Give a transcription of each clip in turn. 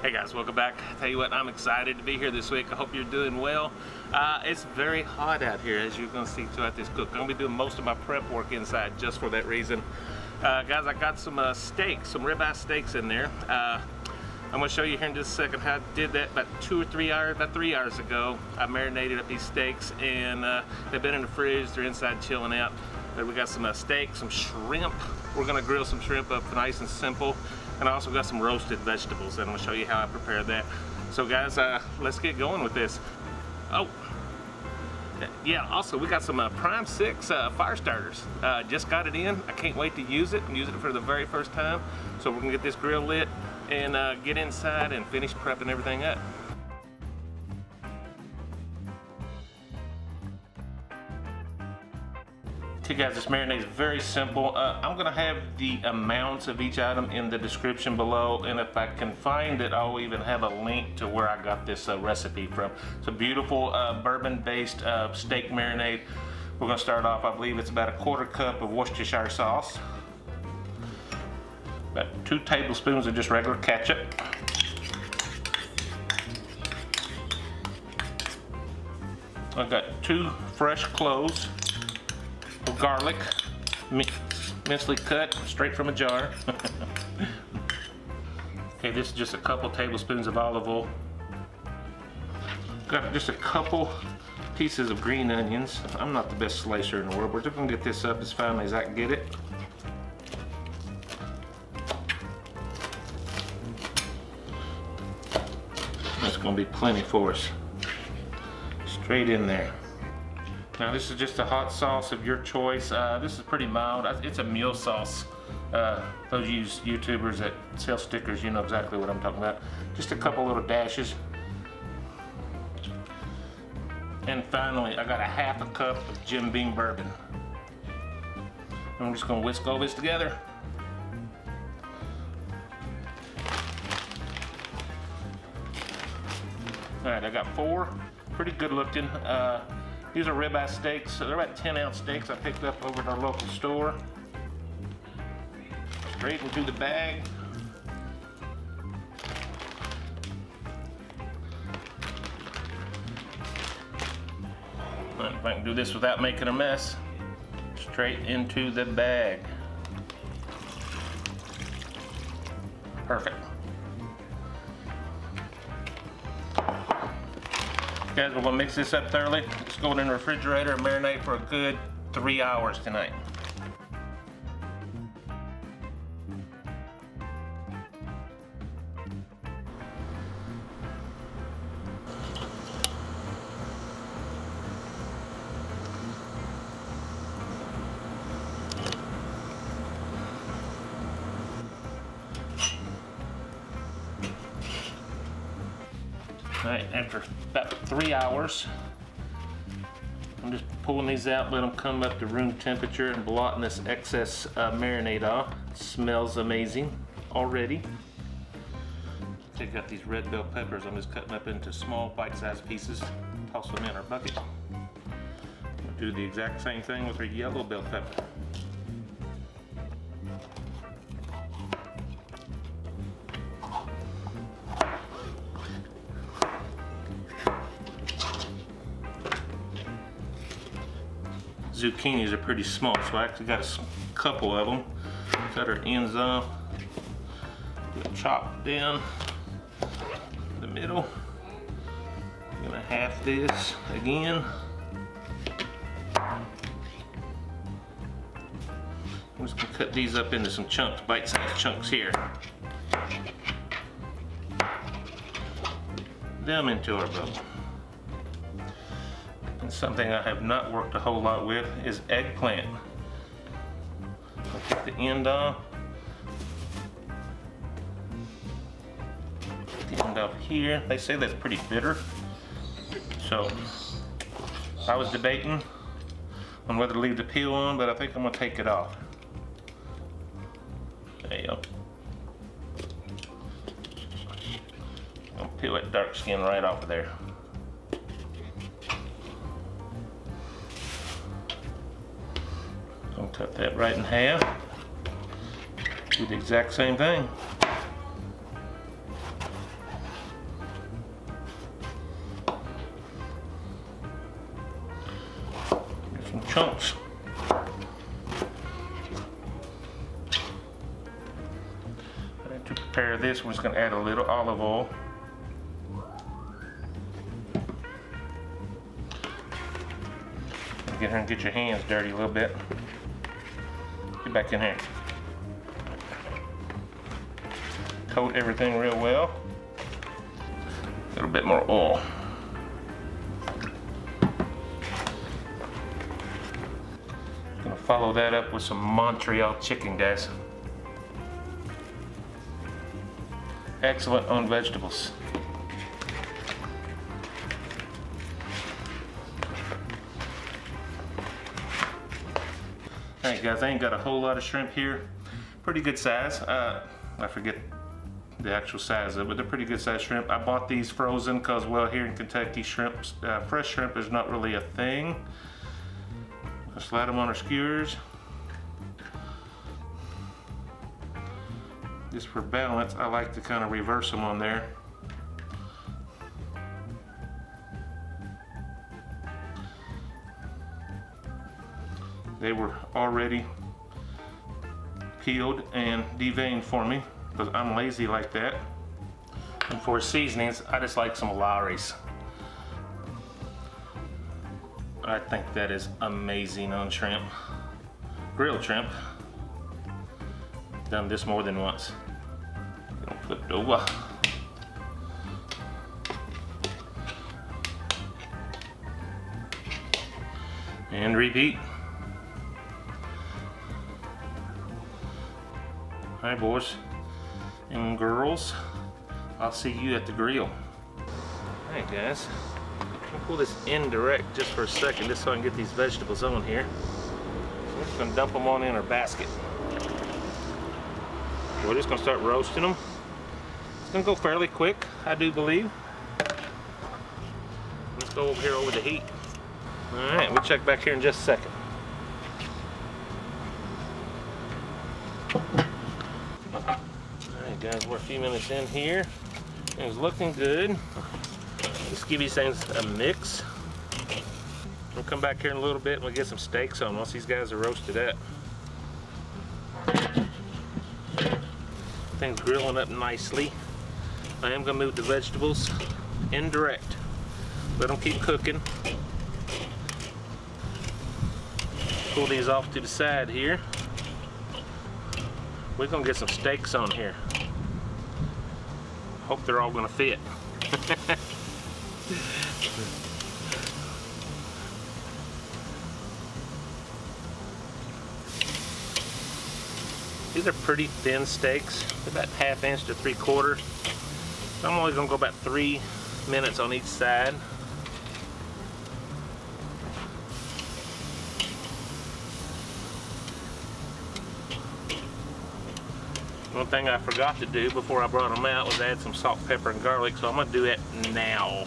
Hey guys, welcome back. Tell you what, I'm excited to be here this week. I hope you're doing well. It's very hot out here, as you're going to see throughout this cook. I'm going to be doing most of my prep work inside just for that reason. Guys, I got some steaks, some ribeye steaks in there. I'm going to show you here in just a second how I did that about 3 hours ago. I marinated up these steaks and they've been in the fridge. They're inside chilling out. But we got some steak, some shrimp. We're going to grill some shrimp up nice and simple. And I also got some roasted vegetables, and I'm going to show you how I prepare that. So guys, let's get going with this. Oh, yeah, also we got some Prime 6 fire starters. Just got it in. I can't wait to use it. I'm using it for the very first time. So we're going to get this grill lit and get inside and finish prepping everything up. Okay guys, this marinade is very simple. I'm going to have the amounts of each item in the description below, and if I can find it, I'll even have a link to where I got this recipe from. It's a beautiful bourbon based steak marinade. We're going to start off, I believe it's about a 1/4 cup of Worcestershire sauce, about 2 tablespoons of just regular ketchup, I've got 2 fresh cloves of garlic, mincely cut straight from a jar. Okay, this is just a couple tablespoons of olive oil. Got just a couple pieces of green onions. I'm not the best slicer in the world. We're just gonna get this up as finely as I can get it. That's gonna be plenty for us. Straight in there. Now this is just a hot sauce of your choice. This is pretty mild. It's a meal sauce. Those YouTubers that sell stickers, you know exactly what I'm talking about. Just a couple little dashes. And finally, I got a 1/2 cup of Jim Beam bourbon. I'm just gonna whisk all this together. All right, I got 4 pretty good looking. These are ribeye steaks. So they're about 10-ounce steaks I picked up over at our local store. Straight into the bag. If I can do this without making a mess. Straight into the bag. Perfect. Guys, we're going to mix this up thoroughly. Let's go in the refrigerator and marinate for a good 3 hours tonight. Alright, after about 3 hours, I'm just pulling these out, let them come up to room temperature and blotting this excess marinade off. It smells amazing already. Take out these red bell peppers. I'm just cutting up into small bite-sized pieces. Toss them in our bucket. We'll do the exact same thing with our yellow bell pepper. Zucchinis are pretty small, so I actually got a couple of them. Cut our ends off. Chop down the middle. I'm gonna half this again. I'm just gonna cut these up into some chunks, bite-sized chunks here. Them into our bowl. And something I have not worked a whole lot with is eggplant. I'll take the end off. The end off here. They say that's pretty bitter. So I was debating on whether to leave the peel on, but I think I'm gonna take it off. There you go. I'll peel that dark skin right off of there. I'll cut that right in half. Do the exact same thing. chunks. And to prepare this, we're just going to add a little olive oil. Get here and get your hands dirty a little bit. Get back in here. Coat everything real well. A little bit more oil. Gonna follow that up with some Montreal chicken, guys. Excellent on vegetables. Alright guys, I ain't got a whole lot of shrimp here. Pretty good size. I forget the actual size of it, but they're pretty good size shrimp. I bought these frozen because, well, here in Kentucky, fresh shrimp is not really a thing. I'll slide them on our skewers. Just for balance, I like to kind of reverse them on there. They were already peeled and deveined for me because I'm lazy like that. And for seasonings, I just like some Lawry's. I think that is amazing on shrimp. Grilled shrimp. Done this more than once. Flip it over. And repeat. Hi boys and girls, I'll see you at the grill. Alright guys, I'll pull this indirect just for a second just so I can get these vegetables on here. We're just going to dump them on in our basket. We're just going to start roasting them. It's going to go fairly quick, I do believe. Let's go over here over the heat. Alright, we'll check back here in just a second. Alright guys, we're a few minutes in here. It's looking good. Let's give these things a mix. We'll come back here in a little bit and we'll get some steaks on once these guys are roasted up. Things grilling up nicely. I am going to move the vegetables indirect. Let them keep cooking. Pull these off to the side here. We're going to get some steaks on here. Hope they're all going to fit. These are pretty thin steaks. They're about 1/2 inch to 3/4. So I'm only going to go about 3 minutes on each side. One thing I forgot to do before I brought them out was add some salt, pepper, and garlic, so I'm going to do it now.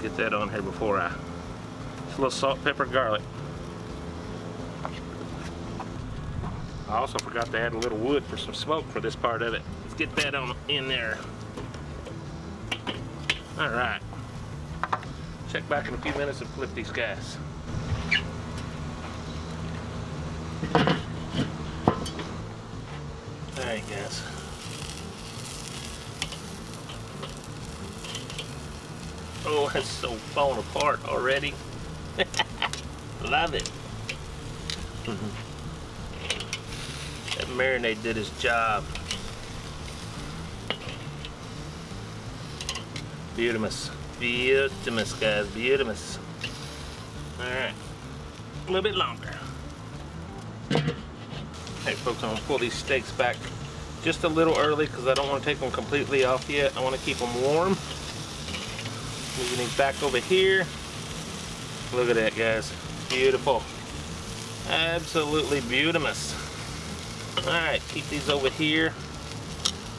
Get that on here before just a little salt, pepper, garlic. I also forgot to add a little wood for some smoke for this part of it. Let's get that on in there. All right. Check back in a few minutes and flip these guys. Alright guys. Oh, it's so falling apart already. Love it. That marinade did its job. Beautimous. Beautimous, guys. Beautimous. Alright. A little bit longer. Hey folks, I'm going to pull these steaks back just a little early because I don't want to take them completely off yet. I want to keep them warm. Moving these back over here. Look at that, guys. Beautiful. Absolutely beautimous. Alright, keep these over here.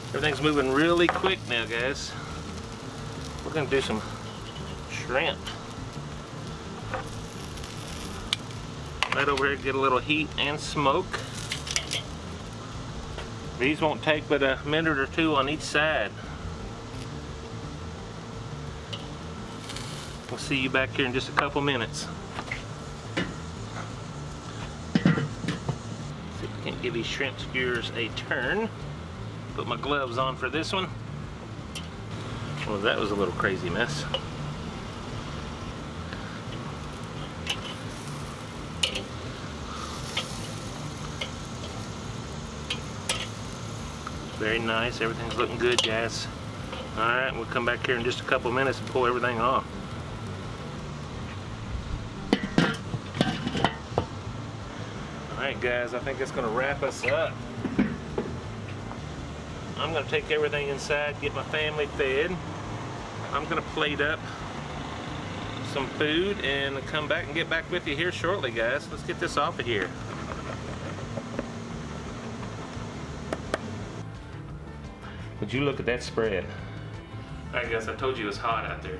Everything's moving really quick now, guys. We're going to do some shrimp. Right over here, get a little heat and smoke. These won't take but a minute or two on each side. We'll see you back here in just a couple minutes. See if we can give these shrimp skewers a turn. Put my gloves on for this one. Well, that was a little crazy mess. Very nice, everything's looking good, guys. Alright, we'll come back here in just a couple minutes and pull everything off. Alright guys, I think that's going to wrap us up. I'm going to take everything inside, get my family fed. I'm going to plate up some food and come back and get back with you here shortly, guys. Let's get this off of here. Would you look at that spread? Alright guys, I told you it was hot out there.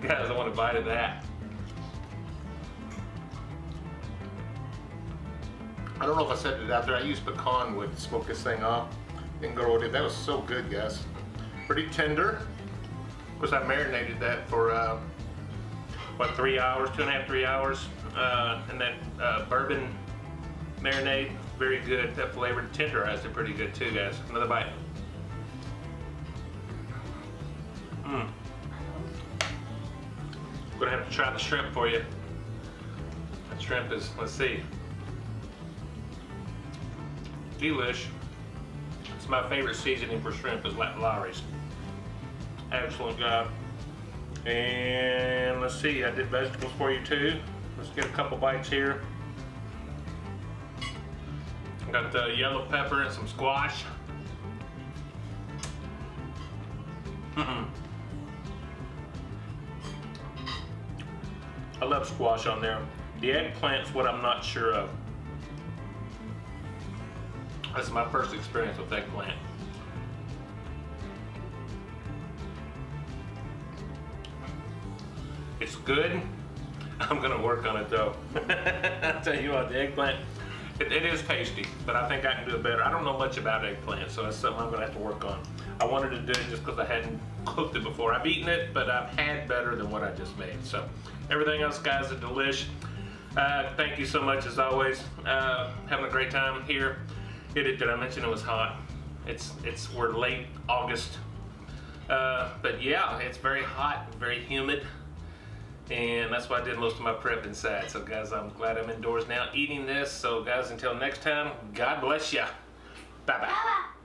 Guys, I want a bite of that. I don't know if I said it out there. I used pecan wood to smoke this thing off. That was so good, guys. Pretty tender. Of course, I marinated that for what, 3 hours, 2.5, 3 hours, and that bourbon marinade, very good. That flavor tenderized it pretty good too, guys. Another bite. I'm gonna have to try the shrimp for you. That shrimp is, let's see, delish. It's my favorite seasoning for shrimp is Lawry's. Excellent job. And let's see, I did vegetables for you too. Let's get a couple bites here. I got the yellow pepper and some squash. I love squash on there. The eggplant's what I'm not sure of. This is my first experience with eggplant. It's good. I'm gonna work on it though. I'll tell you what, the eggplant, it is tasty, but I think I can do it better. I don't know much about eggplant, so that's something I'm gonna have to work on. I wanted to do it just because I hadn't cooked it before. I've eaten it, but I've had better than what I just made. So everything else, guys, is delish. Thank you so much as always. Having a great time here. Did I mention it was hot? We're late August, but yeah, it's very hot, very humid. And that's why I did most of my prep inside. So guys, I'm glad I'm indoors now eating this. So guys, until next time, God bless ya. Bye-bye.